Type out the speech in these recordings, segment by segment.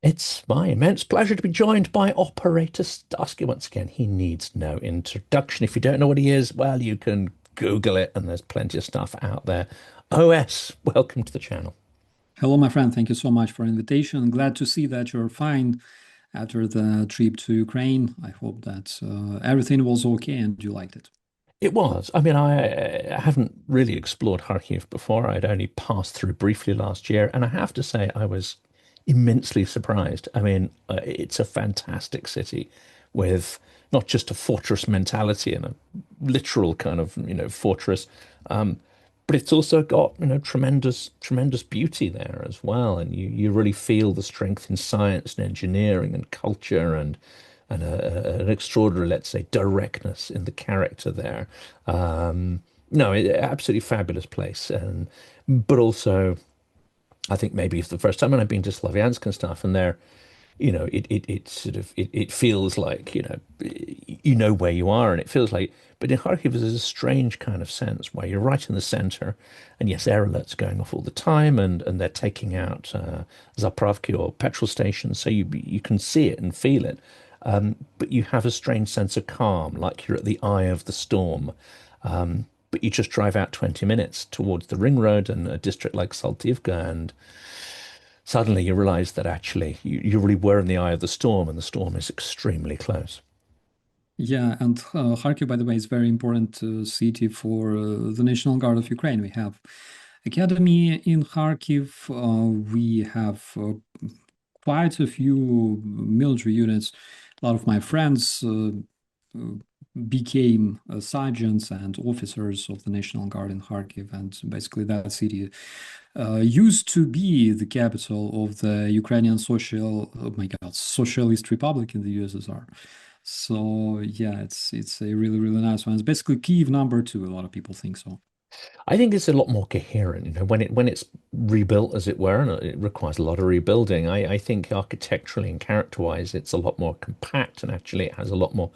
It's my immense pleasure to be joined by Operator Starsky once again. He needs no introduction. If you don't know what he is, well, you can Google it, and there's plenty of stuff out there. OS, welcome to the channel. Hello, my friend. Thank you so much for invitation. Glad to see that you're fine after the trip to Ukraine. I hope that everything was okay and you liked it. It was. I mean, I haven't really explored Kharkiv before. I'd only passed through briefly last year, and I have to say I was immensely surprised. I mean, it's a fantastic city with not just a fortress mentality and a literal kind of, fortress, um, but it's also got, tremendous beauty there as well. And you really feel the strength in science and engineering and culture and an extraordinary, let's say, directness in the character there. No, absolutely fabulous place, and but also I think maybe it's the first time when I've been to Slavyansk and stuff, and there, it sort of it feels like you know where you are, and it feels like. But in Kharkiv, there's a strange kind of sense where you're right in the center, and yes, air alerts going off all the time, and they're taking out Zapravki or petrol stations, so you can see it and feel it, but you have a strange sense of calm, like you're at the eye of the storm. But you just drive out 20 minutes towards the ring road and a district like Saltivka, and suddenly you realize that actually you really were in the eye of the storm, and the storm is extremely close. Yeah, and Kharkiv, by the way, is a very important city for the National Guard of Ukraine. We have academy in Kharkiv. We have quite a few military units. A lot of my friends uh, became sergeants and officers of the National Guard in Kharkiv, and basically that city used to be the capital of the Ukrainian oh my God, Socialist Republic in the USSR. So yeah, it's a really nice one. It's basically Kyiv number two. A lot of people think so. I think it's a lot more coherent, when it's rebuilt, as it were, and it requires a lot of rebuilding. I think architecturally and character-wise, it's a lot more compact, and actually it has a lot more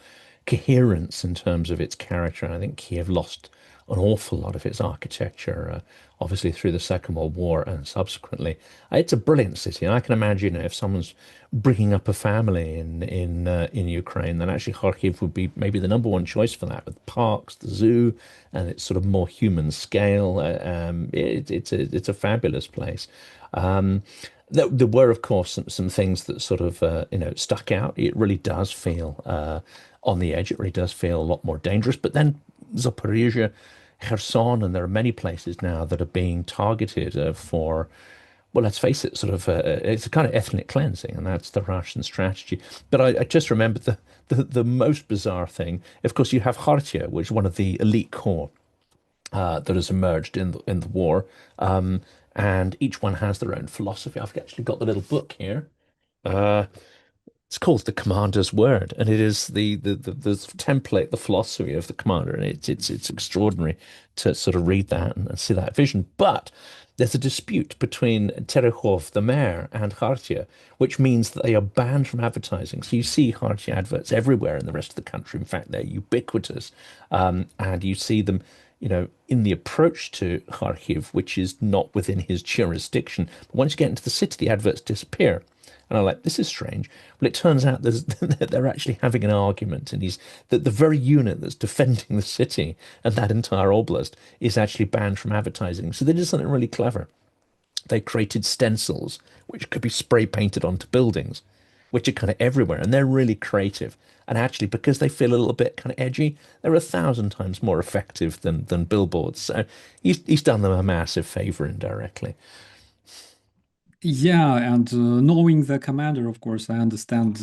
coherence in terms of its character. And I think Kiev lost an awful lot of its architecture, obviously through the Second World War and subsequently. It's a brilliant city, and I can imagine if someone's bringing up a family in Ukraine, then actually Kharkiv would be maybe the number one choice for that, with parks, the zoo, and it's sort of more human scale. It's a fabulous place. There were, of course, some things that sort of stuck out. It really does feel on the edge. It really does feel a lot more dangerous. But then Zaporizhia, Kherson, and there are many places now that are being targeted for, well, let's face it, sort of it's a kind of ethnic cleansing, and that's the Russian strategy. But I just remember the most bizarre thing. Of course, you have Khartiia, which is one of the elite corps that has emerged in the war, and each one has their own philosophy. I've actually got the little book here. Uh, it's called The Commander's Word, and it is the template, the philosophy of the commander, and it's extraordinary to sort of read that and see that vision. But there's a dispute between Terehov, the mayor, and Khartia, which means that they are banned from advertising. So you see Khartia adverts everywhere in the rest of the country. In fact, they're ubiquitous, and you see them, in the approach to Kharkiv, which is not within his jurisdiction. But once you get into the city, the adverts disappear. And I'm like, this is strange. Well, it turns out they're actually having an argument, and the very unit that's defending the city and that entire oblast is actually banned from advertising. So they did something really clever. They created stencils, which could be spray painted onto buildings, which are kind of everywhere, and they're really creative. And actually, because they feel a little bit kind of edgy, they're 1,000 times more effective than billboards. So he's done them a massive favor indirectly. Yeah, and knowing the commander, of course, I understand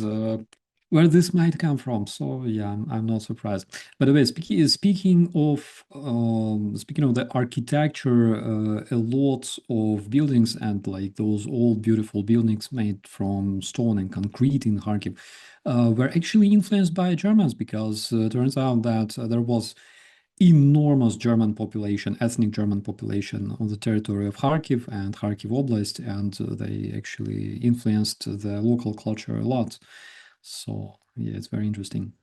where this might come from. So yeah, I'm not surprised. By the way, speaking of the architecture, a lot of buildings and like those old beautiful buildings made from stone and concrete in Kharkiv were actually influenced by Germans because it turns out that there was enormous German population, ethnic German population on the territory of Kharkiv and Kharkiv Oblast, and they actually influenced the local culture a lot. So yeah, it's very interesting.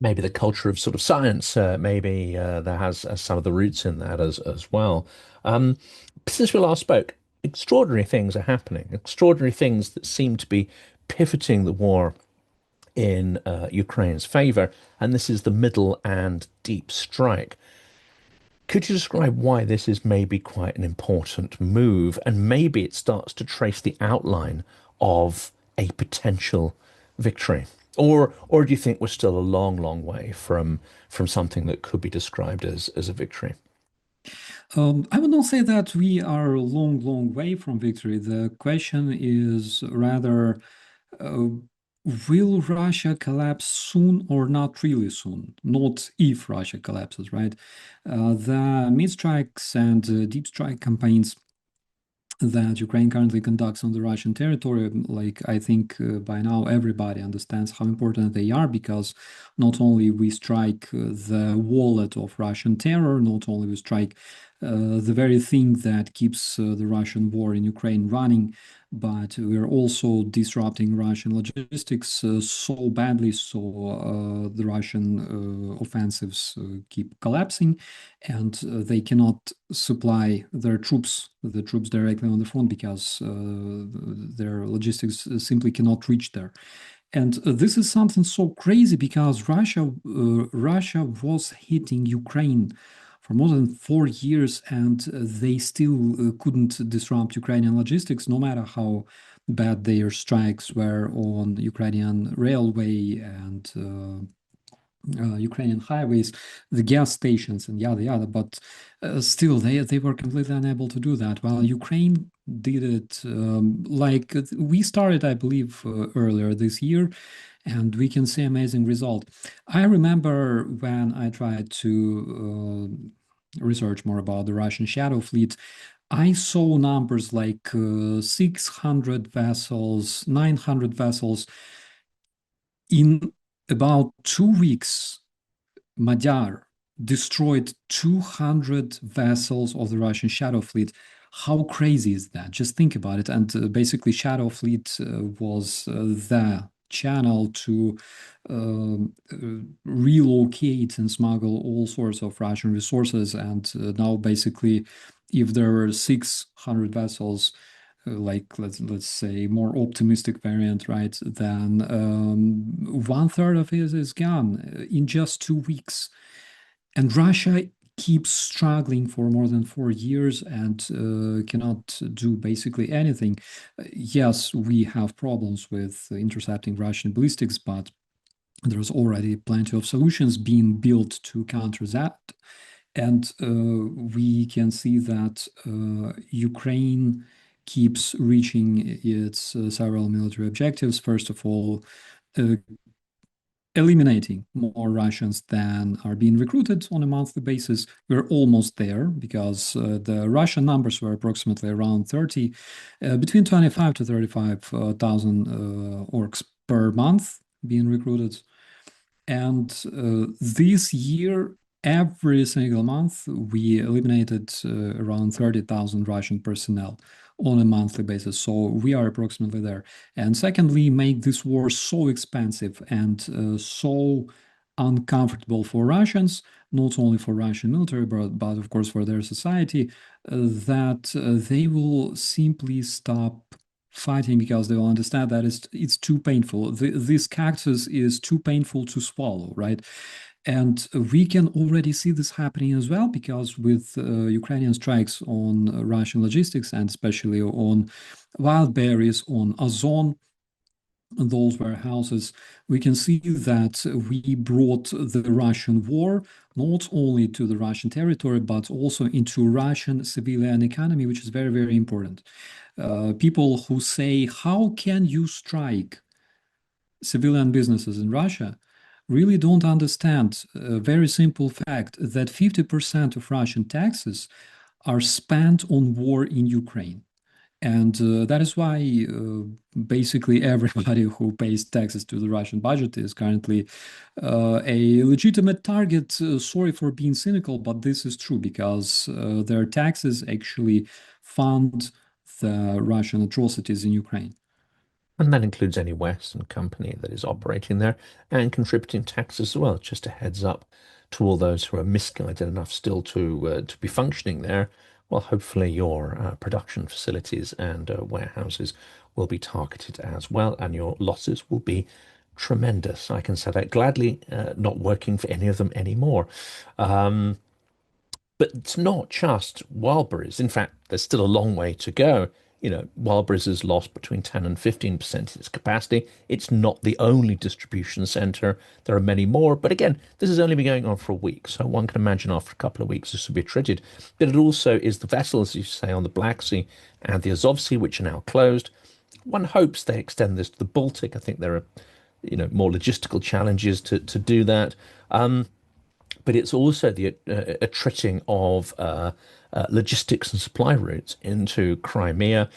Maybe the culture of sort of science, maybe there has some of the roots in that as well. Since we last spoke, extraordinary things are happening, extraordinary things that seem to be pivoting the war in Ukraine's favor, and this is the middle and deep strike. Could you describe why this is maybe quite an important move, and maybe it starts to trace the outline of a potential victory? Or do you think we're still a long, long way from something that could be described as a victory? I would not say that we are a long, long way from victory. The question is rather, uh, will Russia collapse soon or not really soon? Not if Russia collapses, right? The mid strikes and deep strike campaigns that Ukraine currently conducts on the Russian territory, like I think by now everybody understands how important they are, because not only we strike the wallet of Russian terror, not only we strike the very thing that keeps the Russian war in Ukraine running, but we're also disrupting Russian logistics so badly, so the Russian offensives keep collapsing, and they cannot supply their troops, the troops directly on the front, because their logistics simply cannot reach there. And this is something so crazy because Russia was hitting Ukraine for more than 4 years, and they still couldn't disrupt Ukrainian logistics, no matter how bad their strikes were on Ukrainian railway and Ukrainian highways, the gas stations, and yada yada. But still, they were completely unable to do that. While Ukraine did it, like we started, I believe, earlier this year, and we can see amazing result. I remember when I tried to research more about the Russian shadow fleet. I saw numbers like 600 vessels, 900 vessels in about 2 weeks. Madar destroyed 200 vessels of the Russian Shadow Fleet. How crazy is that? Just think about it. And basically, Shadow Fleet was the channel to relocate and smuggle all sorts of Russian resources. And now, basically, if there were 600 vessels, like let's say more optimistic variant, right? Then one third of it is gone in just 2 weeks, and Russia keeps struggling for more than 4 years and cannot do basically anything. Yes, we have problems with intercepting Russian ballistics, but there's already plenty of solutions being built to counter that. And we can see that Ukraine keeps reaching its several military objectives. First of all, uh, eliminating more Russians than are being recruited on a monthly basis. We're almost there because the Russian numbers were approximately around 30, between 25 to 35,000 orcs per month being recruited. And this year, every single month, we eliminated around 30,000 Russian personnel on a monthly basis. So we are approximately there. And secondly, make this war so expensive and so uncomfortable for Russians, not only for Russian military, but of course for their society, that they will simply stop fighting because they will understand that it's too painful. This cactus is too painful to swallow, right? And we can already see this happening as well, because with Ukrainian strikes on Russian logistics, and especially on wild berries, on Ozon, those warehouses, we can see that we brought the Russian war not only to the Russian territory, but also into Russian civilian economy, which is very, very important. People who say, how can you strike civilian businesses in Russia, really don't understand a very simple fact that 50% of Russian taxes are spent on war in Ukraine. And that is why basically everybody who pays taxes to the Russian budget is currently a legitimate target. Sorry for being cynical, but this is true because their taxes actually fund the Russian atrocities in Ukraine. And that includes any Western company that is operating there and contributing tax as well. Just a heads up to all those who are misguided enough still to be functioning there. well, hopefully your production facilities and warehouses will be targeted as well, and your losses will be tremendous. I can say that gladly, not working for any of them anymore. Um, but it's not just Wildberries. In fact, there's still a long way to go. Wildberries has lost between 10 and 15% of its capacity. It's not the only distribution center. There are many more. But again, this has only been going on for a week. So one can imagine after a couple of weeks, this will be treated. But it also is the vessels, as you say, on the Black Sea and the Azov Sea, which are now closed. One hopes they extend this to the Baltic. I think there are, more logistical challenges to do that. But it's also the attriting of logistics and supply routes into Crimea,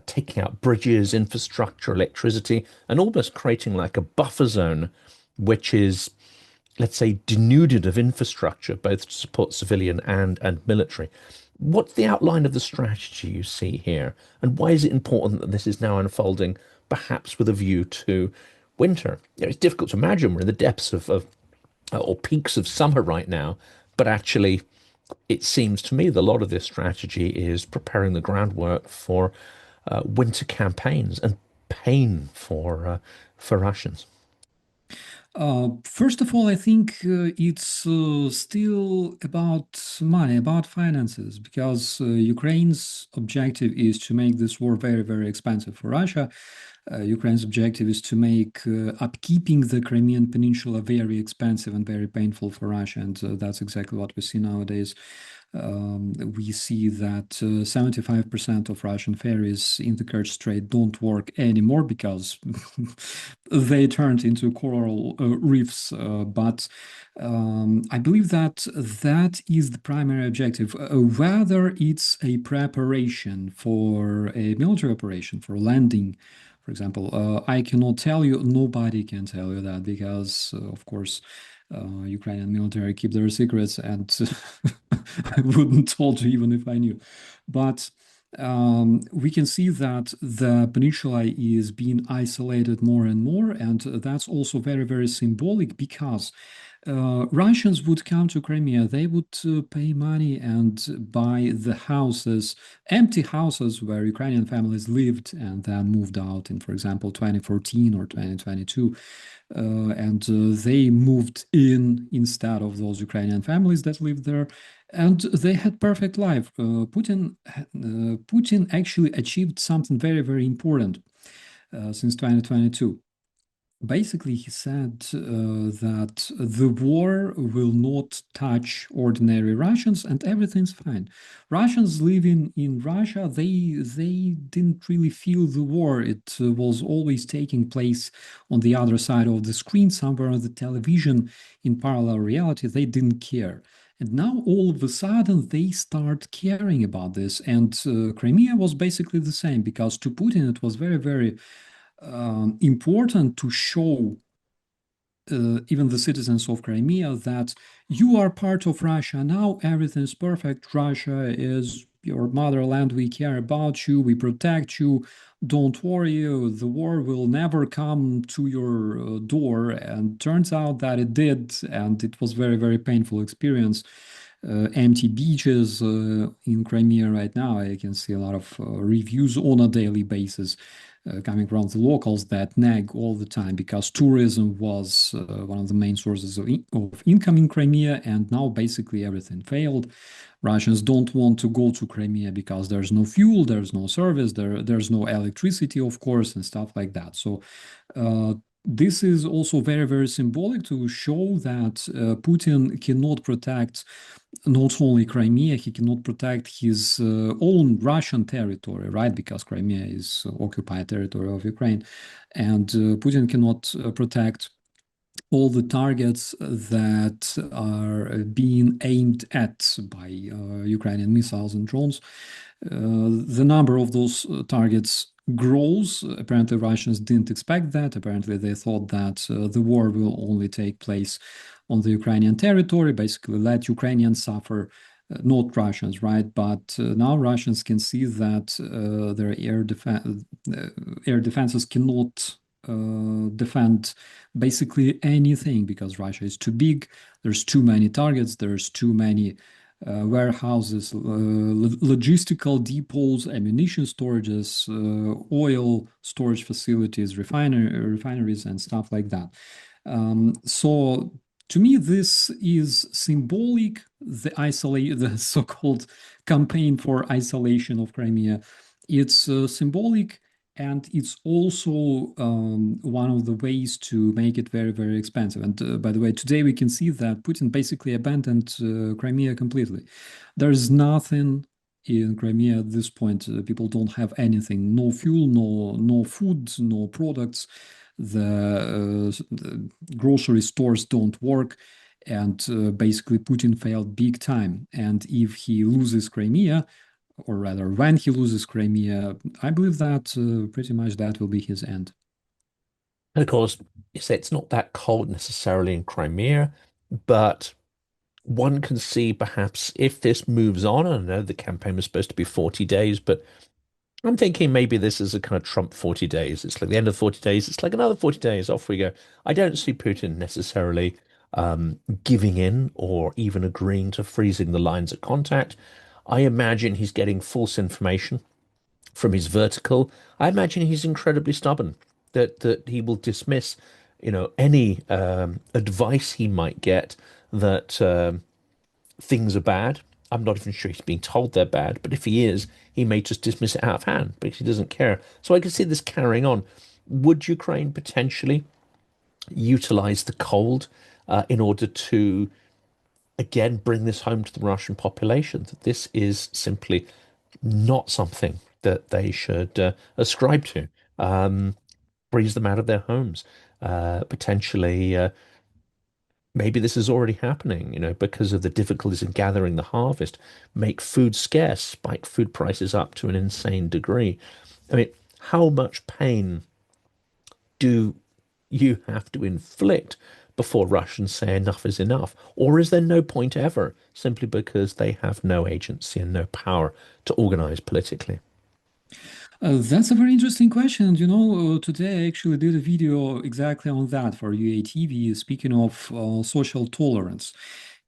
taking out bridges, infrastructure, electricity, and almost creating like a buffer zone, which is, let's say, denuded of infrastructure, both to support civilian and military. What's the outline of the strategy you see here, and why is it important that this is now unfolding, perhaps with a view to winter? It's difficult to imagine we're in the depths of or peaks of summer right now, but actually, it seems to me that a lot of this strategy is preparing the groundwork for winter campaigns and pain for Russians. First of all, I think it's still about money, about finances, because Ukraine's objective is to make this war very, very expensive for Russia. Ukraine's objective is to make upkeeping the Crimean Peninsula very expensive and very painful for Russia, and that's exactly what we see nowadays. We see that 75% of Russian ferries in the Kerch Strait don't work anymore because they turned into coral reefs. But I believe that that is the primary objective. Whether it's a preparation for a military operation, for landing, for example, I cannot tell you, nobody can tell you that because, of course, Ukrainian military keep their secrets, and I wouldn't told you even if I knew. But we can see that the peninsula is being isolated more and more, and that's also very, very symbolic because Russians would come to Crimea, they would pay money and buy the houses, empty houses where Ukrainian families lived and then moved out in, for example, 2014 or 2022. And they moved in instead of those Ukrainian families that lived there, and they had perfect life. Putin actually achieved something very, very important since 2022. Basically, he said that the war will not touch ordinary Russians and everything's fine. Russians living in Russia, they didn't really feel the war. It was always taking place on the other side of the screen, somewhere on the television in parallel reality. They didn't care. And now all of a sudden they start caring about this. And Crimea was basically the same because to Putin it was very, very important to show even the citizens of Crimea that you are part of Russia. Now everything's perfect. Russia is your motherland. We care about you. We protect you. Don't worry. The war will never come to your door. And turns out that it did. And it was very, very painful experience. Empty beaches in Crimea right now. I can see a lot of reviews on a daily basis coming from the locals that nag all the time because tourism was one of the main sources of income in Crimea, and now basically everything failed. Russians don't want to go to Crimea because there's no fuel, there's no service, there's no electricity, of course, and stuff like that. So this is also very, very symbolic to show that Putin cannot protect not only Crimea, he cannot protect his own Russian territory, right? Because Crimea is occupied territory of Ukraine. And Putin cannot protect all the targets that are being aimed at by Ukrainian missiles and drones. The number of those targets grows. Apparently, Russians didn't expect that. Apparently, they thought that the war will only take place on the Ukrainian territory, basically let Ukrainians suffer, not Russians, right? But now Russians can see that their air defenses cannot defend basically anything because Russia is too big. There's too many targets. There's too many warehouses, logistical depots, ammunition storages, oil storage facilities, refineries, and stuff like that. So to me, this is symbolic. The so-called campaign for isolation of Crimea. It's symbolic, and it's also one of the ways to make it very, very expensive. And by the way, today we can see that Putin basically abandoned Crimea completely. There's nothing in Crimea at this point. People don't have anything, no fuel, no food, no products. The grocery stores don't work, and basically Putin failed big time. And if he loses Crimea, or rather when he loses Crimea, I believe that pretty much that will be his end. And of course, you say it's not that cold necessarily in Crimea, but one can see perhaps if this moves on, I know the campaign was supposed to be 40 days, but I'm thinking maybe this is a kind of Trump 40 days. It's like the end of 40 days. It's like another 40 days. Off we go. I don't see Putin necessarily giving in or even agreeing to freezing the lines of contact. I imagine he's getting false information from his vertical. I imagine he's incredibly stubborn, that he will dismiss, any advice he might get that things are bad. I'm not even sure he's being told they're bad, but if he is, he may just dismiss it out of hand because he doesn't care. So I can see this carrying on. Would Ukraine potentially utilize the cold in order to, again, bring this home to the Russian population, that this is simply not something that they should ascribe to? Freeze them out of their homes, potentially. Maybe this is already happening, because of the difficulties in gathering the harvest, make food scarce, spike food prices up to an insane degree. I mean, how much pain do you have to inflict before Russians say enough is enough? Or is there no point ever, simply because they have no agency and no power to organize politically? That's a very interesting question. And today I actually did a video exactly on that for UATV, speaking of social tolerance.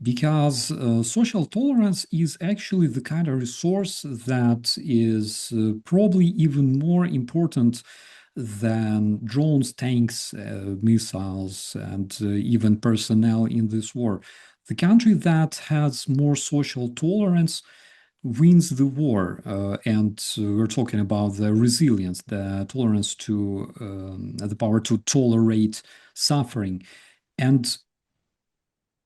Because social tolerance is actually the kind of resource that is probably even more important than drones, tanks, missiles, and even personnel in this war. The country that has more social tolerance wins the war. And we're talking about the resilience, the tolerance to the power to tolerate suffering. And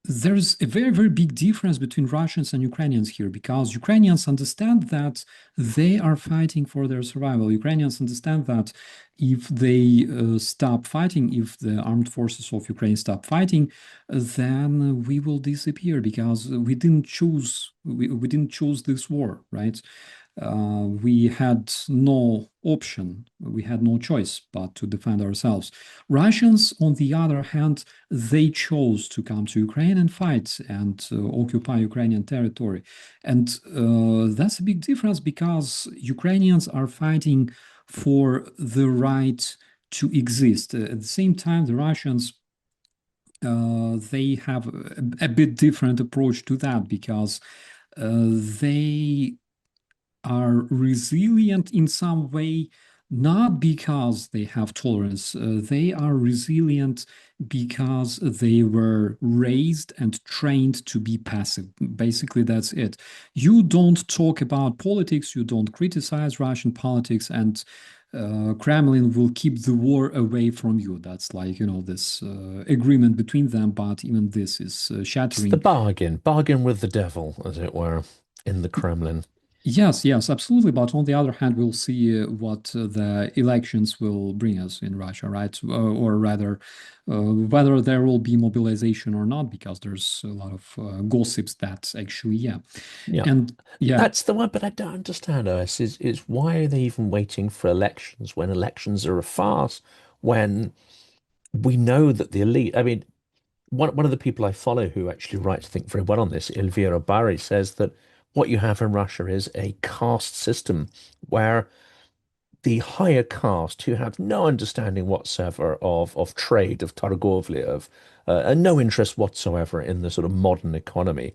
there's a very, very big difference between Russians and Ukrainians here, because Ukrainians understand that they are fighting for their survival. Ukrainians understand that if they stop fighting, if the armed forces of Ukraine stop fighting, then we will disappear, because we didn't choose this war, right? We had no option, we had no choice but to defend ourselves. Russians, on the other hand, they chose to come to Ukraine and fight and occupy Ukrainian territory. And that's a big difference, because Ukrainians are fighting for the right to exist. At the same time, the Russians they have a bit different approach to that, because they are resilient in some way, not because they have tolerance. They are resilient because they were raised and trained to be passive. Basically, that's it. You don't talk about politics, you don't criticize Russian politics, and Kremlin will keep the war away from you. That's like, this agreement between them, but even this is It's the shattering. bargain with the devil, as it were, in the Kremlin. Yes, yes, absolutely. But on the other hand, we'll see what the elections will bring us in Russia, right? Or rather, whether there will be mobilization or not, because there's a lot of gossips that actually, yeah. Yeah. And yeah, That's the one, but I don't understand, OS, is why are they even waiting for elections when elections are a farce, when we know that the elite, I mean, one of the people I follow who actually writes, I think, very well on this, Elvira Bari, says that what you have in Russia is a caste system where the higher caste, who have no understanding whatsoever of trade, of Targovlia, of and no interest whatsoever in the sort of modern economy,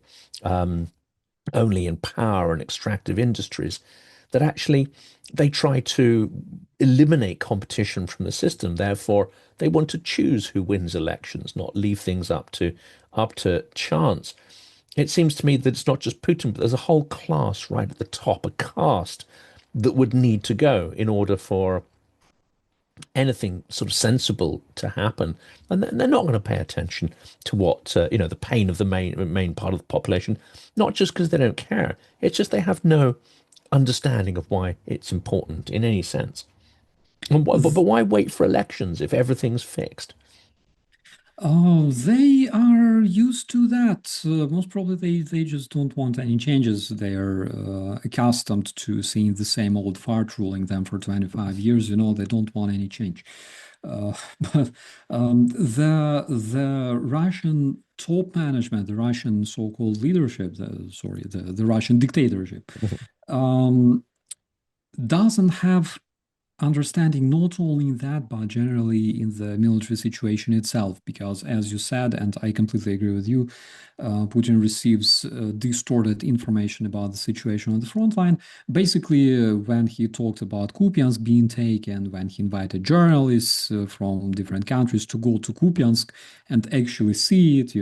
only in power and extractive industries, that actually they try to eliminate competition from the system. Therefore, they want to choose who wins elections, not leave things up to chance. It seems to me that it's not just Putin, but there's a whole class right at the top, a caste that would need to go in order for anything sort of sensible to happen. And they're not going to pay attention to what, the pain of the main part of the population, not just because they don't care. It's just they have no understanding of why it's important in any sense. But why wait for elections if everything's fixed? Oh, they are used to that. Most probably they just don't want any changes. They are accustomed to seeing the same old fart ruling them for 25 years. They don't want any change. Uh, but the Russian top management, the Russian so-called leadership, the Russian dictatorship, um, doesn't have understanding not only in that, but generally in the military situation itself. Because, as you said, and I completely agree with you, Putin receives distorted information about the situation on the front line. Basically, when he talked about Kupiansk being taken, when he invited journalists from different countries to go to Kupiansk and actually see it,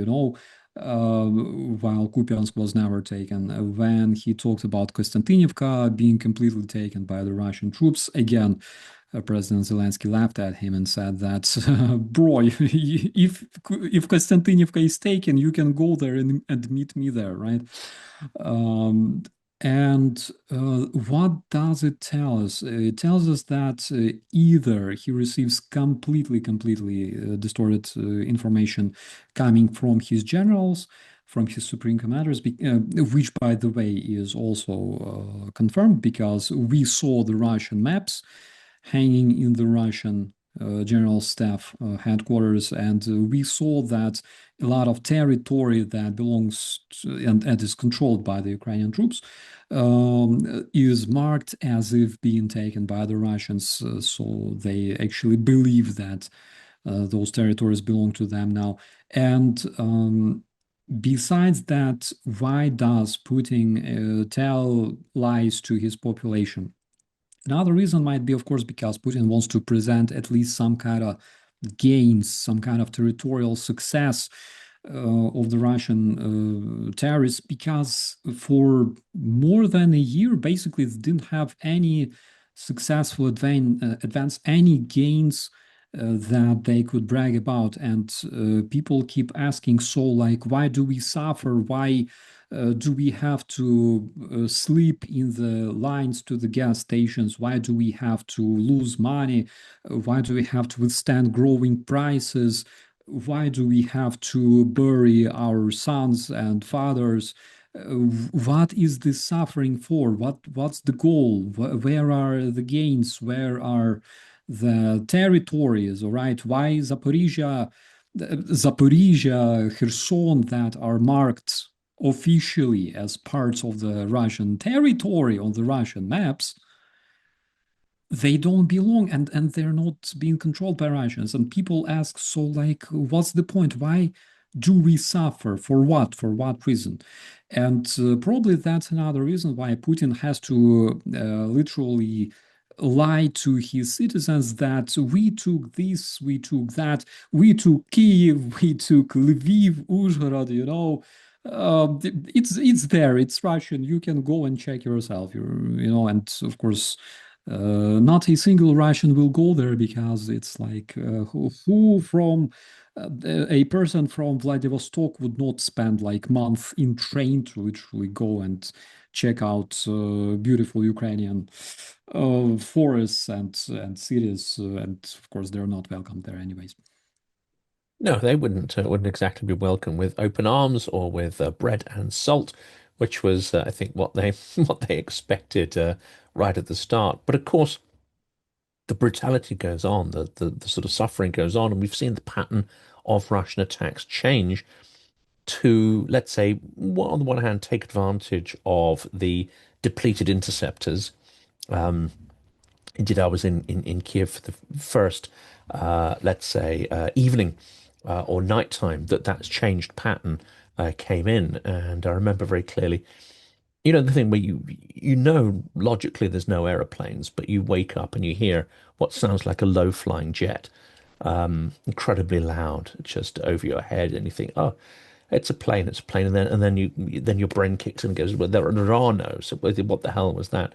while Kupiansk was never taken. When he talked about Konstantinivka being completely taken by the Russian troops, again, President Zelensky laughed at him and said that, bro, if Konstantinivka is taken, you can go there and meet me there, right? Um, and what does it tell us? It tells us that either he receives completely distorted information coming from his generals, from his supreme commanders, which, by the way, is also confirmed because we saw the Russian maps hanging in the Russian general staff headquarters, and we saw that a lot of territory that belongs to, and is controlled by the Ukrainian troops is marked as if being taken by the Russians. So they actually believe that those territories belong to them now. And besides that, why does Putin tell lies to his population? Another reason might be, of course, because Putin wants to present at least some kind of gains, some kind of territorial success of the Russian terrorists, because for more than a year, basically, they didn't have any successful advance, any gains that they could brag about. And people keep asking, so, like, why do we suffer? Why do we have to sleep in the lines to the gas stations? Why do we have to lose money? Why do we have to withstand growing prices? Why do we have to bury our sons and fathers? What is this suffering for? What's the goal? Where are the gains? Where are the territories? All right, why Zaporizhia, Kherson, that are marked officially as parts of the Russian territory on the Russian maps, they don't belong, and they're not being controlled by Russians. And people ask, so, like, what's the point? Why do we suffer? For what? For what reason? And probably that's another reason why Putin has to literally lie to his citizens that we took this, we took that, we took Kiev, we took Lviv, Uzhhorod, it's there, it's Russian. You can go and check yourself. And of course, not a single Russian will go there because it's like who from a person from Vladivostok would not spend like month in train to literally go and check out beautiful Ukrainian forests and cities, and of course they're not welcome there anyways. No, they wouldn't exactly be welcome with open arms or with bread and salt, which was, I think, what they what they expected right at the start. But of course, the brutality goes on, the sort of suffering goes on, and we've seen the pattern of Russian attacks change to, let's say, on the one hand, take advantage of the depleted interceptors. Indeed, I was in Kiev for the first, let's say, evening or nighttime that's changed pattern came in. And I remember very clearly You know, the thing where you know logically there's no aeroplanes, but you wake up and you hear what sounds like a low-flying jet, incredibly loud, just over your head, and you think, oh, it's a plane, and then then your brain kicks in and goes, well, there are no. So what the hell was that?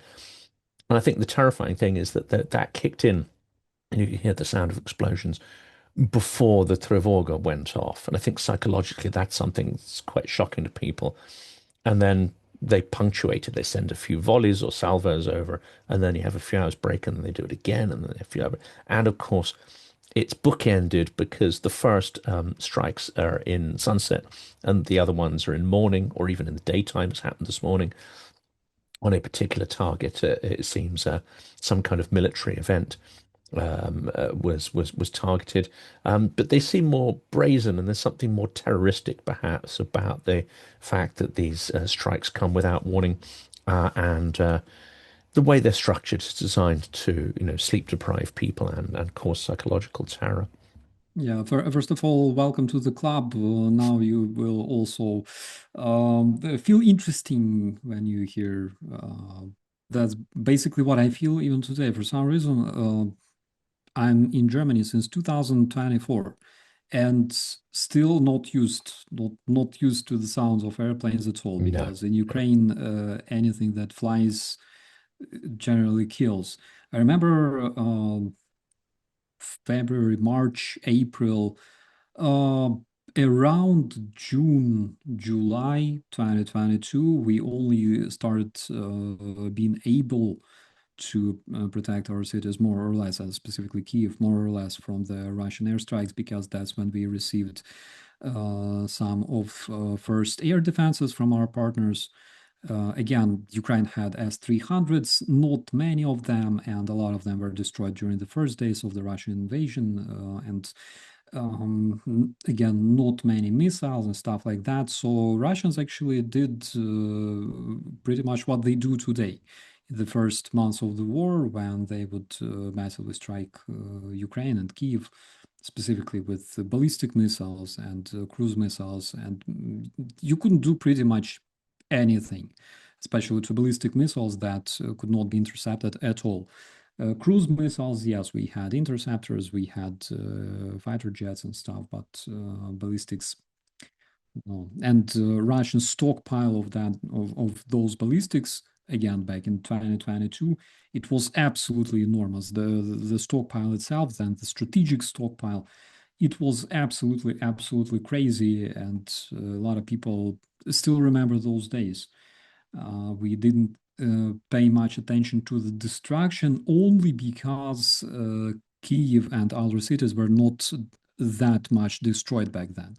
And I think the terrifying thing is that kicked in, and you could hear the sound of explosions before the Trevorga went off. And I think psychologically that's something that's quite shocking to people. And then they punctuate it. They send a few volleys or salvos over, and then you have a few hours break, and then they do it again, and then a few hours. And of course, it's bookended because the first strikes are in sunset, and the other ones are in morning or even in the daytime, as happened this morning on a particular target. It seems some kind of military event was targeted, but they seem more brazen, and there's something more terroristic, perhaps, about the fact that these strikes come without warning, and the way they're structured is designed to, sleep deprive people and cause psychological terror. Yeah, first of all, welcome to the club. Now you will also feel interesting when you hear. That's basically what I feel even today. For some reason, I'm in Germany since 2024 and still not used to the sounds of airplanes at all, No, because in no. Ukraine, anything that flies generally kills. I remember February, March, April, uh, around June, July 2022, we only started being able to protect our cities more or less, and specifically Kiev, more or less from the Russian airstrikes, because that's when we received some of first air defenses from our partners. Again, Ukraine had S-300s, not many of them, and a lot of them were destroyed during the first days of the Russian invasion. And again, not many missiles and stuff like that. So Russians actually did pretty much what they do today. In the first months of the war, when they would massively strike Ukraine and Kiev, specifically with ballistic missiles and cruise missiles, and you couldn't do pretty much anything, especially to ballistic missiles that could not be intercepted at all. Cruise missiles, yes, we had interceptors, we had fighter jets and stuff, but ballistics, no. And Russian stockpile of of those ballistics, again back in 2022, it was absolutely enormous. The stockpile itself, then the strategic stockpile, it was absolutely crazy, and a lot of people still remember those days. We didn't pay much attention to the destruction only because Kiev and other cities were not that much destroyed back then.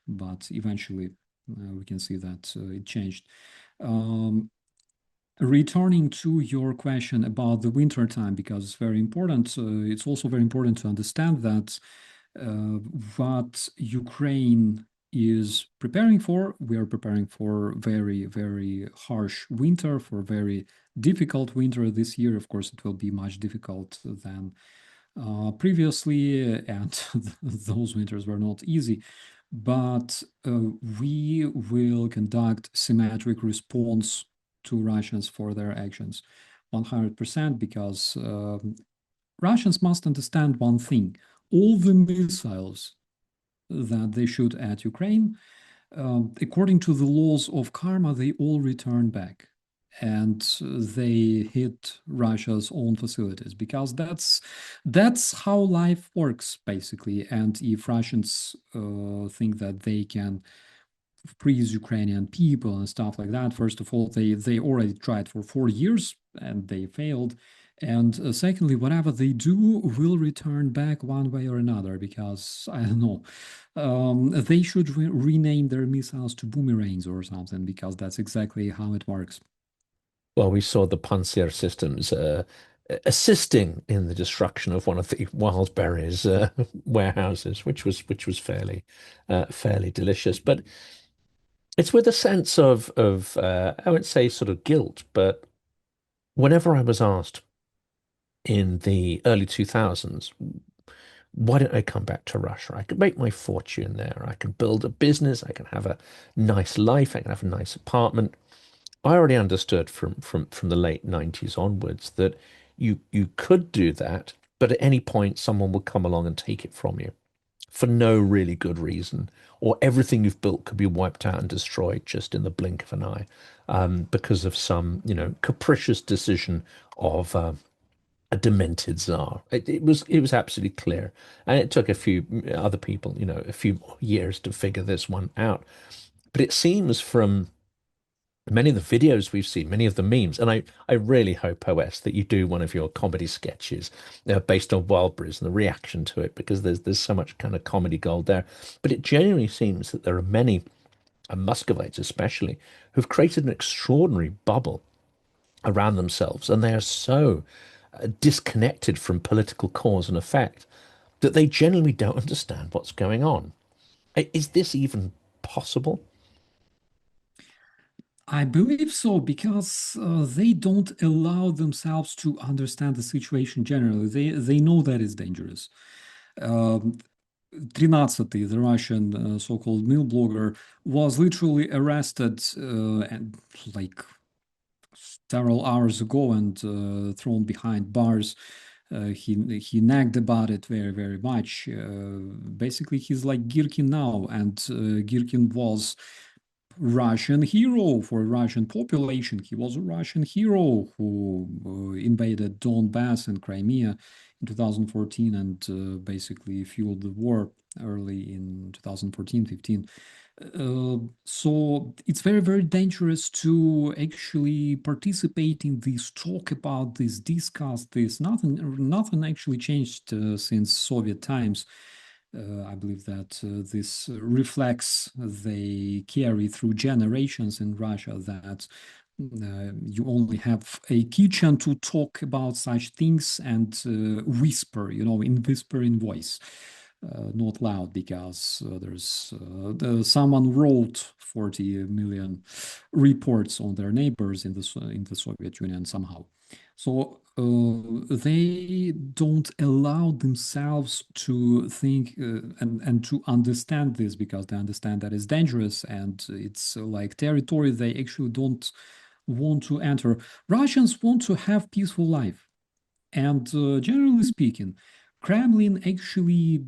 But eventually, we can see that it changed. Um, Returning to your question about the winter time, because it's very important, it's also very important to understand that what Ukraine is preparing for, we are preparing for very harsh winter, for very difficult winter this year. Of course, it will be much difficult than previously, and those winters were not easy. But we will conduct symmetric response to Russians for their actions 100%, because Russians must understand one thing. All the missiles that they shoot at Ukraine, according to the laws of karma, they all return back. And they hit Russia's own facilities, because that's how life works, basically. And if Russians think that they can freeze Ukrainian people and stuff like that. First of all, they already tried for 4 years and they failed. And secondly, whatever they do will return back one way or another, because I don't know, they should rename their missiles to boomerangs or something, because that's exactly how it works. Well, we saw the Panzer systems assisting in the destruction of one of the Wildberries warehouses, which was fairly delicious. But it's with a sense of I wouldn't say sort of guilt, but whenever I was asked in the early 2000s, why don't I come back to Russia? I could make my fortune there. I can build a business. I can have a nice life. I can have a nice apartment. I already understood from the late 90s onwards that you could do that, but at any point someone would come along and take it from you for no really good reason, or everything you've built could be wiped out and destroyed just in the blink of an eye, because of some, capricious decision of a demented czar. It was absolutely clear, and it took a few other people, a few more years to figure this one out. But it seems from many of the videos we've seen, many of the memes, and I really hope, OS, that you do one of your comedy sketches based on Wildberries and the reaction to it, because there's so much kind of comedy gold there. But it genuinely seems that there are many, and Muscovites especially, who've created an extraordinary bubble around themselves, and they are so disconnected from political cause and effect that they genuinely don't understand what's going on. Is this even possible? I believe so because they don't allow themselves to understand the situation generally. They know that it's dangerous. Um, 13, the Russian so-called mill blogger, was literally arrested and like several hours ago and thrown behind bars. He nagged about it very, very much. Basically, he's like Girkin now, and Girkin was Russian hero for Russian population. He was a Russian hero who invaded Donbass and Crimea in 2014 and basically fueled the war early in 2014-15. So it's very, very dangerous to actually participate in this, talk about this, discuss this. Nothing actually changed since Soviet times. I believe that this reflects they carry through generations in Russia that you only have a kitchen to talk about such things and whisper, in whispering voice, not loud because someone wrote 40 million reports on their neighbors in the Soviet Union somehow. So they don't allow themselves to think and to understand this because they understand that it's dangerous and it's like territory they actually don't want to enter. Russians want to have peaceful life. And generally speaking, Kremlin actually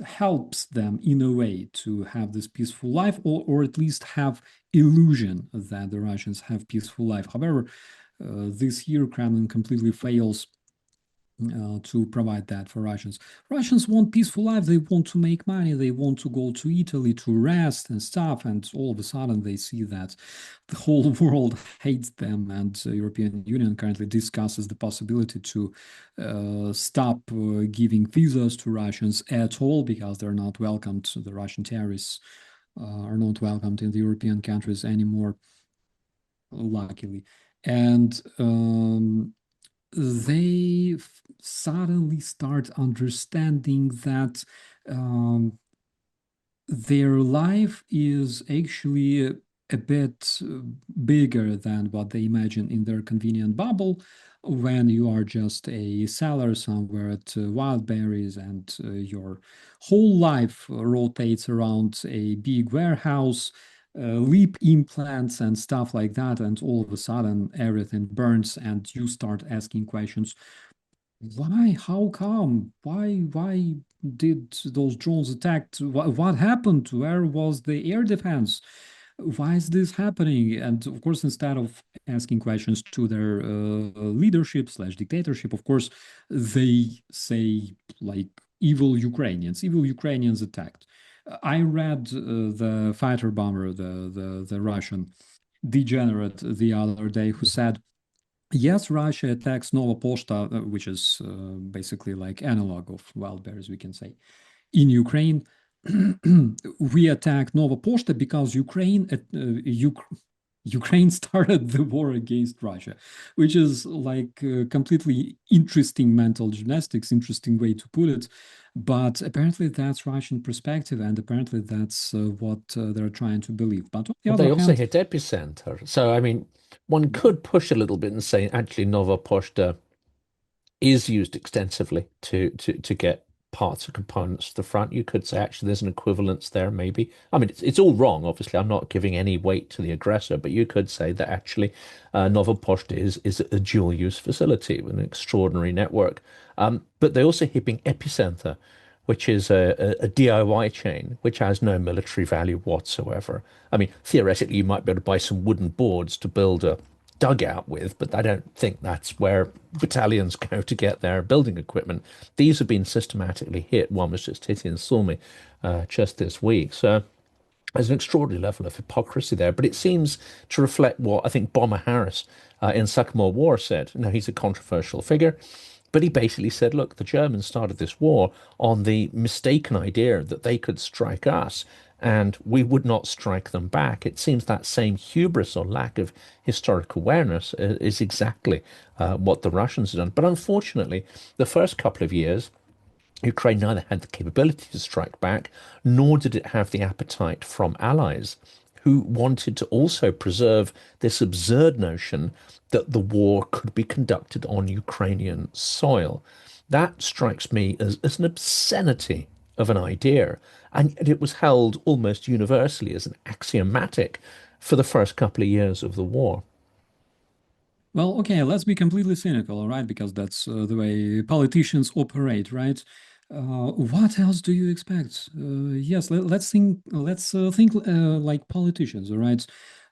helps them in a way to have this peaceful life or at least have illusion that the Russians have peaceful life. However, this year Kremlin completely fails to provide that for Russians. Russians want peaceful life. They want to make money. They want to go to Italy to rest and stuff. And all of a sudden, they see that the whole world hates them. And the European Union currently discusses the possibility to stop giving visas to Russians at all because they're not welcomed. The Russian terrorists are not welcomed in the European countries anymore, luckily. And they suddenly start understanding that their life is actually a bit bigger than what they imagine in their convenient bubble when you are just a seller somewhere at Wildberries and your whole life rotates around a big warehouse, lip implants and stuff like that, and all of a sudden everything burns and you start asking questions. Why? How come? Why did those drones attack? What happened? Where was the air defense? Why is this happening? And of course, instead of asking questions to their leadership/dictatorship, of course, they say like evil Ukrainians attacked. I read the fighter bomber, the Russian degenerate the other day, who said, yes, Russia attacks Nova Poshta, which is basically like analog of Wildberries, we can say, in Ukraine. We attack Nova Poshta because Ukraine started the war against Russia, which is like completely interesting mental gymnastics, interesting way to put it. But apparently that's Russian perspective, and apparently that's what they're trying to believe. But on the Well, other they also hand, hit epicenter. So, I mean, one could push a little bit and say actually Nova Poshta is used extensively to get parts or components to the front. You could say actually there's an equivalence there, maybe. I mean, it's all wrong. Obviously, I'm not giving any weight to the aggressor, but you could say that actually Novopochta is a dual-use facility with an extraordinary network. But they're also hipping Epicenter, which is a DIY chain, which has no military value whatsoever. I mean, theoretically, you might be able to buy some wooden boards to build a dugout with, but I don't think that's where battalions go to get their building equipment. These have been systematically hit. One was just hit in Sumy just this week. So there's an extraordinary level of hypocrisy there, but it seems to reflect what I think Bomber Harris in Sycamore War said. Now, he's a controversial figure, but he basically said, look, the Germans started this war on the mistaken idea that they could strike us and we would not strike them back. It seems that same hubris or lack of historic awareness is exactly what the Russians have done. But unfortunately, the first couple of years, Ukraine neither had the capability to strike back, nor did it have the appetite from allies who wanted to also preserve this absurd notion that the war could be conducted on Ukrainian soil. That strikes me as an obscenity of an idea, and it was held almost universally as an axiomatic for the first couple of years of the war. Well, okay, let's be completely cynical, all right? Because that's the way politicians operate, right? What else do you expect? Yes, let's think. Let's think like politicians, all right?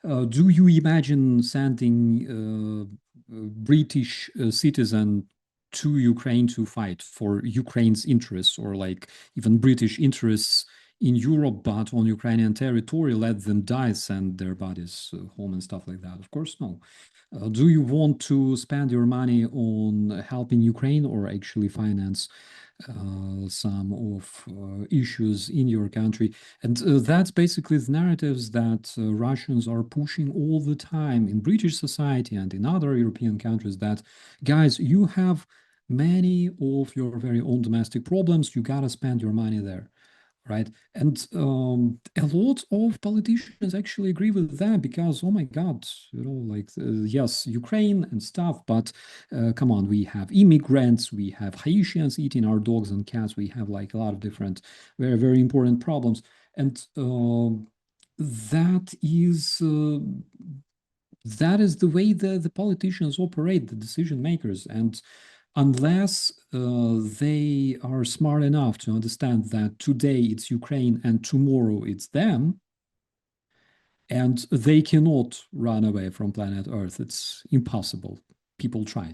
Do you imagine sending British citizen to Ukraine to fight for Ukraine's interests, or like even British interests in Europe, but on Ukrainian territory, let them die, send their bodies home and stuff like that? Of course, no. Do you want to spend your money on helping Ukraine or actually finance some of issues in your country? And that's basically the narratives that Russians are pushing all the time in British society and in other European countries, that, guys, you have many of your very own domestic problems. You gotta spend your money there, right? And a lot of politicians actually agree with that because, oh my God, like, yes, Ukraine and stuff, but come on, we have immigrants, we have Haitians eating our dogs and cats, we have like a lot of different, very, very important problems. And that is the way the politicians operate, the decision makers. And unless they are smart enough to understand that today it's Ukraine and tomorrow it's them, and they cannot run away from planet Earth. It's impossible. People try.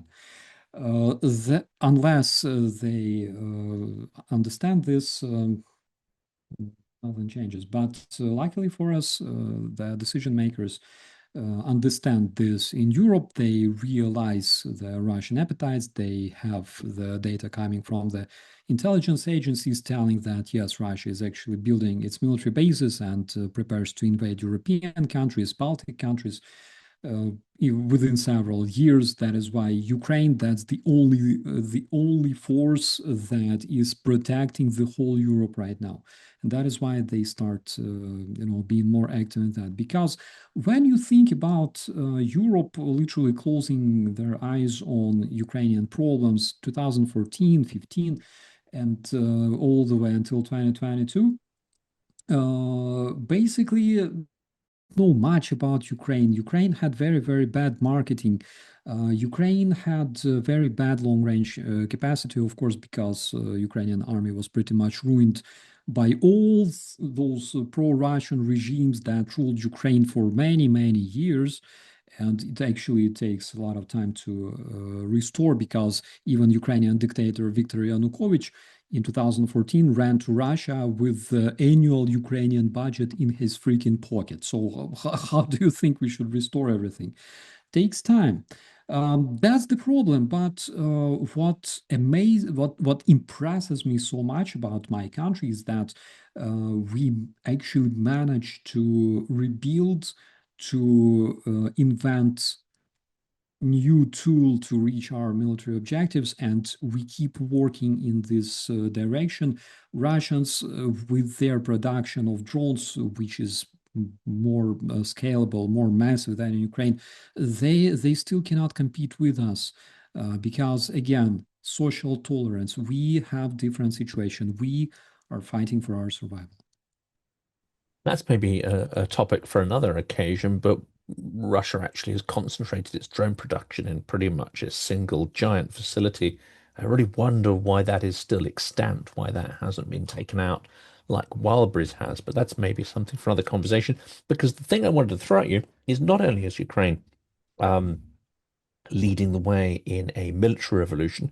Unless they understand this, nothing changes. But luckily for us, the decision makers understand this in Europe. They realize the Russian appetites. They have the data coming from the intelligence agencies telling that, yes, Russia is actually building its military bases and prepares to invade European countries, Baltic countries, within several years. That is why Ukraine, that's the only force that is protecting the whole Europe right now. And that is why they start being more active in that. Because when you think about Europe literally closing their eyes on Ukrainian problems 2014, 15, and all the way until 2022, basically know much about Ukraine. Ukraine had very, very bad marketing. Ukraine had very bad long-range capacity, of course, because Ukrainian army was pretty much ruined by all those pro-Russian regimes that ruled Ukraine for many, many years. And it actually takes a lot of time to restore, because even Ukrainian dictator Viktor Yanukovych in 2014 ran to Russia with the annual Ukrainian budget in his freaking pocket. So how do you think we should restore everything? Takes time. That's the problem. But what impresses me so much about my country is that we actually managed to rebuild, to invent new tool to reach our military objectives, and we keep working in this direction. Russians, with their production of drones, which is more scalable, more massive than in Ukraine, they still cannot compete with us because, again, social tolerance. We have different situation. We are fighting for our survival. That's maybe a topic for another occasion, but Russia actually has concentrated its drone production in pretty much a single giant facility. I really wonder why that is still extant, why that hasn't been taken out like Wildberries has, but that's maybe something for another conversation. Because the thing I wanted to throw at you is not only is Ukraine um, leading the way in a military revolution,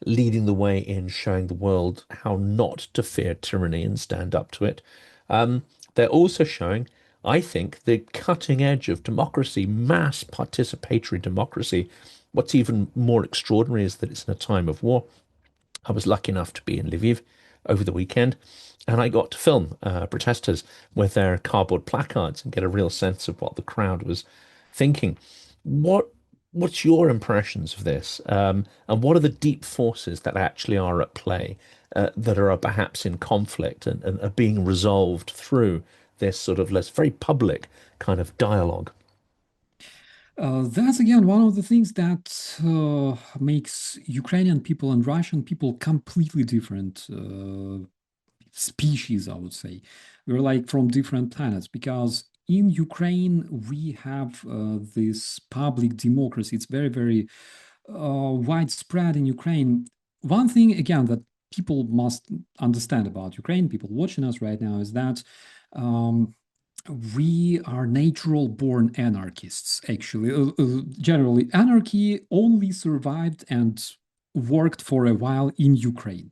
leading the way in showing the world how not to fear tyranny and stand up to it. Um, they're also showing, I think, the cutting edge of democracy, mass participatory democracy. What's even more extraordinary is that it's in a time of war. I was lucky enough to be in Lviv over the weekend, and I got to film protesters with their cardboard placards and get a real sense of what the crowd was thinking. What what's your impressions of this? And what are the deep forces that actually are at play that are perhaps in conflict and are being resolved through this sort of less very public kind of dialogue? That's again one of the things that makes Ukrainian people and Russian people completely different species, I would say. We're like from different planets because in Ukraine we have this public democracy. It's very, very widespread in Ukraine. One thing, again, that people must understand about Ukraine, people watching us right now, is that um, we are natural born anarchists, actually. Generally, anarchy only survived and worked for a while in Ukraine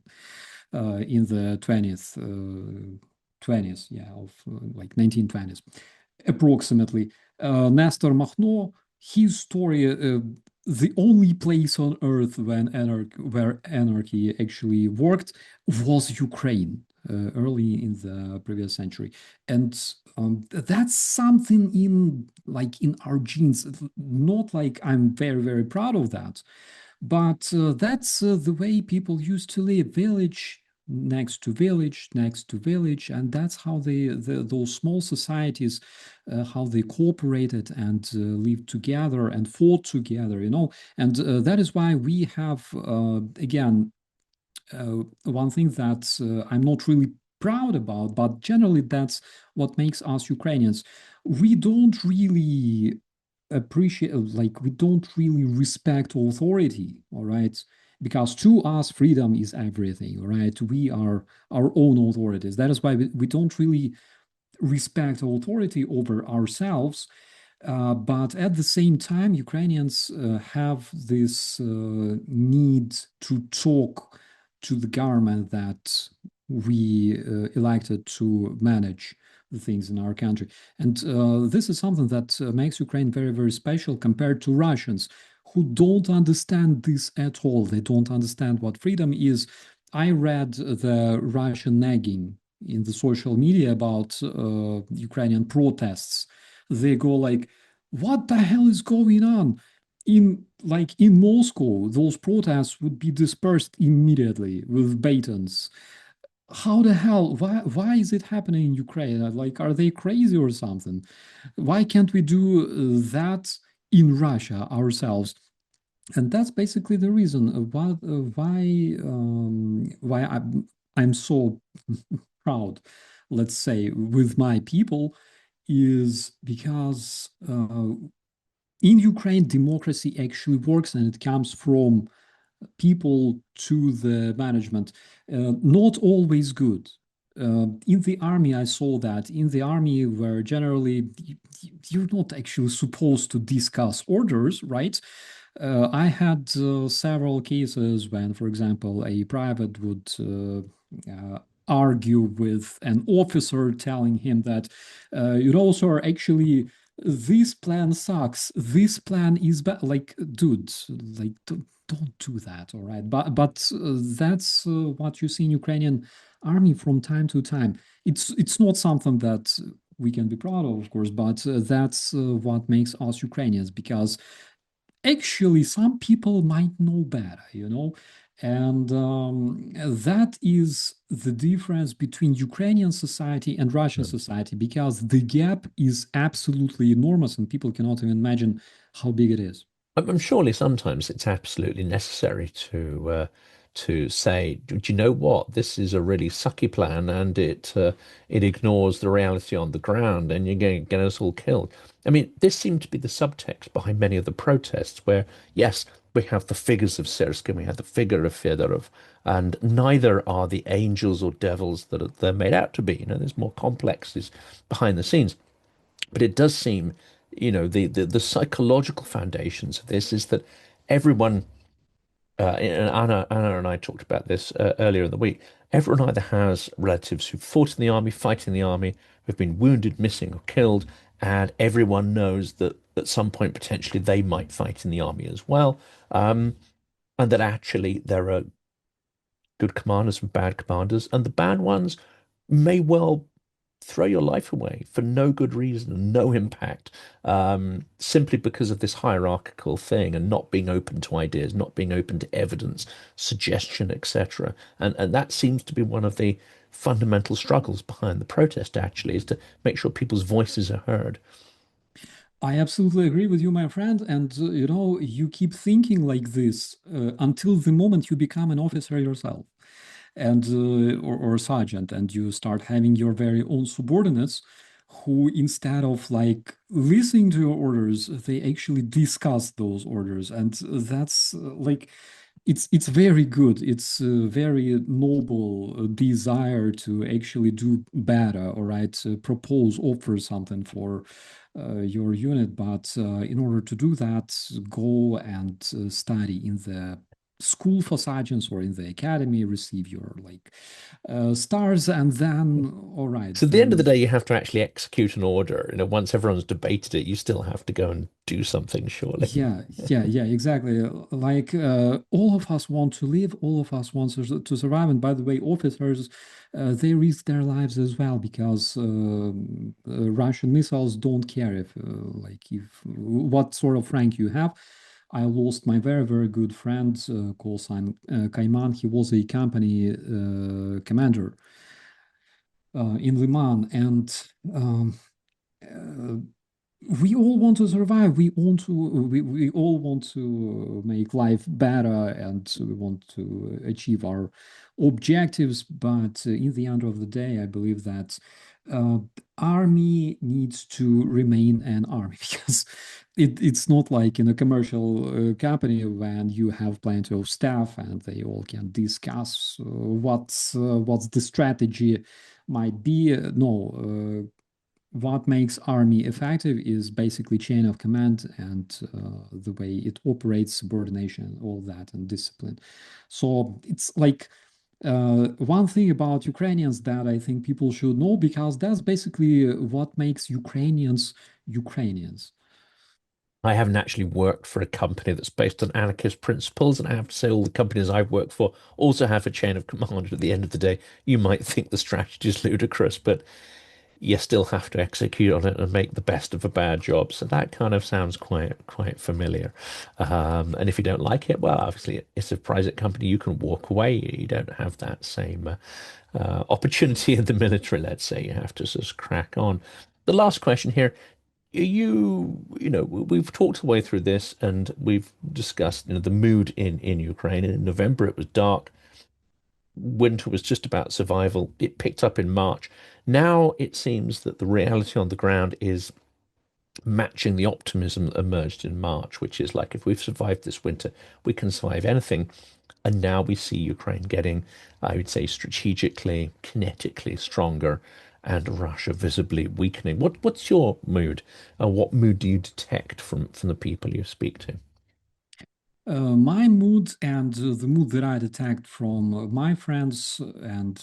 in the 20th, yeah, of like 1920s, approximately. Nestor Makhno, his story, the only place on earth where anarchy actually worked was Ukraine. Early in the previous century, and that's something in our genes. Not like I'm very, very proud of that, but that's the way people used to live, village next to village next to village, and that's how those small societies, how they cooperated and lived together and fought together, and that is why we have again one thing that I'm not really proud about, but generally that's what makes us Ukrainians. We don't really appreciate, like, we don't really respect authority, all right? Because to us, freedom is everything, all right? We are our own authorities. That is why we don't really respect authority over ourselves. But at the same time, Ukrainians have this need to talk to the government that we elected to manage the things in our country. And this is something that makes Ukraine very, very special compared to Russians who don't understand this at all. They don't understand what freedom is. I read the Russian nagging in the social media about Ukrainian protests. They go like, what the hell is going on? In Moscow, those protests would be dispersed immediately with batons. How the hell? Why is it happening in Ukraine? Like, are they crazy or something? Why can't we do that in Russia ourselves? And that's basically the reason why I'm so proud, let's say, with my people, is because in Ukraine, democracy actually works and it comes from people to the management. Not always good. In the army, I saw that. In the army, where generally you're not actually supposed to discuss orders, right? I had several cases when, for example, a private would argue with an officer telling him that, sir, actually, this plan sucks. This plan is bad. Like, dude, like, don't do that, all right? But that's what you see in Ukrainian army from time to time. It's not something that we can be proud of course, but that's what makes us Ukrainians, because actually some people might know better, and that is the difference between Ukrainian society and Russian Hmm. society, because the gap is absolutely enormous and people cannot even imagine how big it is. Surely sometimes it's absolutely necessary to say, do you know what? This is a really sucky plan, and it ignores the reality on the ground, and you're going to get us all killed. I mean, this seemed to be the subtext behind many of the protests, where yes, we have the figures of Sersky, we have the figure of Fedorov, and neither are the angels or devils that they're made out to be. You know, there's more complexes behind the scenes. But it does seem, the psychological foundations of this is that everyone, and Anna and I talked about this earlier in the week. Everyone either has relatives who fought in the army, fight in the army, who've been wounded, missing, or killed, and everyone knows that at some point potentially they might fight in the army as well, and that actually there are good commanders and bad commanders, and the bad ones may well throw your life away for no good reason and no impact, simply because of this hierarchical thing and not being open to ideas, not being open to evidence, suggestion, etc. And that seems to be one of the fundamental struggles behind the protest, actually, is to make sure people's voices are heard. I absolutely agree with you, my friend. And you keep thinking like this until the moment you become an officer yourself, and or sergeant, and you start having your very own subordinates who, instead of like listening to your orders, they actually discuss those orders. And that's like it's very good. It's a very noble desire to actually do better, all right, propose, offer something for your unit. But in order to do that, go and study in the school for sergeants or in the academy, receive your like stars, and then all right, So at the end of the then day, you have to actually execute an order. You know, once everyone's debated it, you still have to go and do something, surely. yeah, exactly. Like all of us want to live, all of us want to survive. And by the way, officers, they risk their lives as well because Russian missiles don't care if if what sort of rank you have. I lost my very, very good friend, call sign Kaiman. He was a company commander in Liman, and uh, we all want to survive. We all want to make life better, and we want to achieve our objectives. But in the end of the day, I believe that uh, army needs to remain an army because it's not like in a commercial company when you have plenty of staff and they all can discuss what's the strategy might be. No, what makes army effective is basically chain of command and the way it operates, subordination, all that, and discipline. So it's like one thing about Ukrainians that I think people should know, because that's basically what makes Ukrainians Ukrainians. I haven't actually worked for a company that's based on anarchist principles, and I have to say, all the companies I've worked for also have a chain of command. At the end of the day, you might think the strategy is ludicrous, but you still have to execute on it and make the best of a bad job. So that kind of sounds quite familiar. And if you don't like it, well, obviously it's a private company. You can walk away. You don't have that same opportunity in the military. Let's say you have to just crack on. The last question here. We've talked our way through this, and we've discussed, the mood in Ukraine. And in November, it was dark. Winter was just about survival. It picked up in March. Now it seems that the reality on the ground is matching the optimism that emerged in March, which is like, if we've survived this winter, we can survive anything. And now we see Ukraine getting, I would say, strategically, kinetically stronger, and Russia visibly weakening. What's your mood? What mood do you detect from the people you speak to? My mood and the mood that I detect from my friends and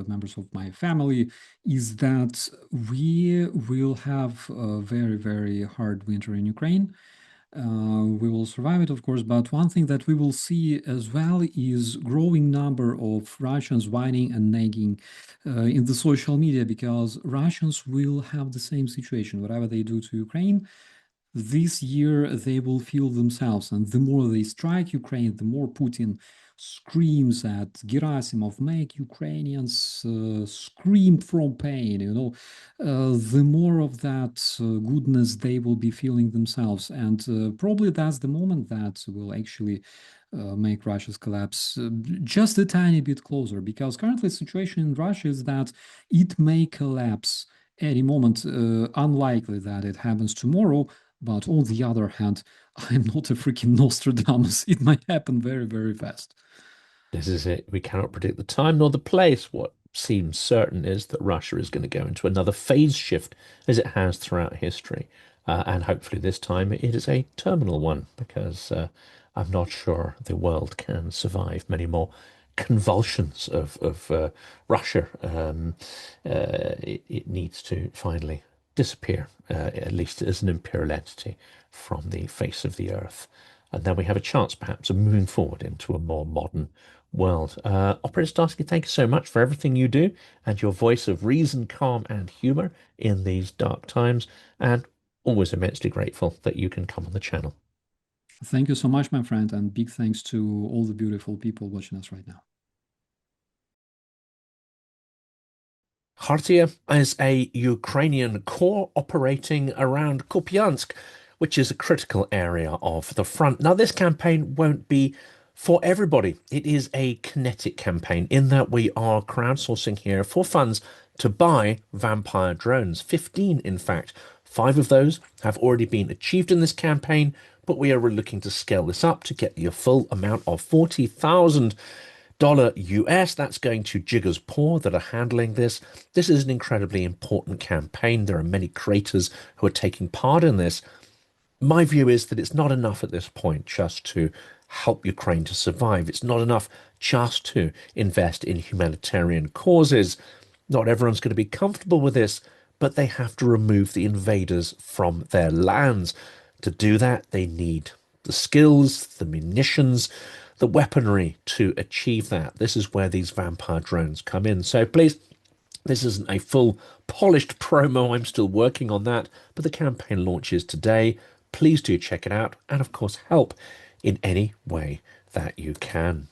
members of my family is that we will have a very, very hard winter in Ukraine. We will survive it, of course, but one thing that we will see as well is growing number of Russians whining and nagging in the social media, because Russians will have the same situation. Whatever they do to Ukraine, this year they will feel themselves. And the more they strike Ukraine, the more Putin screams at Gerasimov, make Ukrainians scream from pain, the more of that goodness they will be feeling themselves. And probably that's the moment that will actually make Russia's collapse just a tiny bit closer, because currently the situation in Russia is that it may collapse any moment, unlikely that it happens tomorrow. But on the other hand, I'm not a freaking Nostradamus. It might happen very, very fast. This is it. We cannot predict the time nor the place. What seems certain is that Russia is going to go into another phase shift as it has throughout history. And hopefully this time it is a terminal one because I'm not sure the world can survive many more convulsions of Russia. It needs to finally disappear, at least as an imperial entity, from the face of the earth. And then we have a chance, perhaps, of moving forward into a more modern world. Operator Starsky, thank you so much for everything you do and your voice of reason, calm, and humor in these dark times. And always immensely grateful that you can come on the channel. Thank you so much, my friend, and big thanks to all the beautiful people watching us right now. Khartiia is a Ukrainian corps operating around Kupiansk, which is a critical area of the front. Now, this campaign won't be for everybody. It is a kinetic campaign in that we are crowdsourcing here for funds to buy vampire drones, 15 in fact. 5 of those have already been achieved in this campaign, but we are looking to scale this up to get the full amount of $40,000 US. That's going to Dzyga's Paw that are handling this. This is an incredibly important campaign. There are many creators who are taking part in this. My view is that it's not enough at this point just to help Ukraine to survive. It's not enough just to invest in humanitarian causes. Not everyone's going to be comfortable with this, but they have to remove the invaders from their lands. To do that, they need the skills, the munitions, the weaponry to achieve that. This is where these vampire drones come in. So please, this isn't a full polished promo. I'm still working on that, but the campaign launches today. Please do check it out and, of course, help in any way that you can.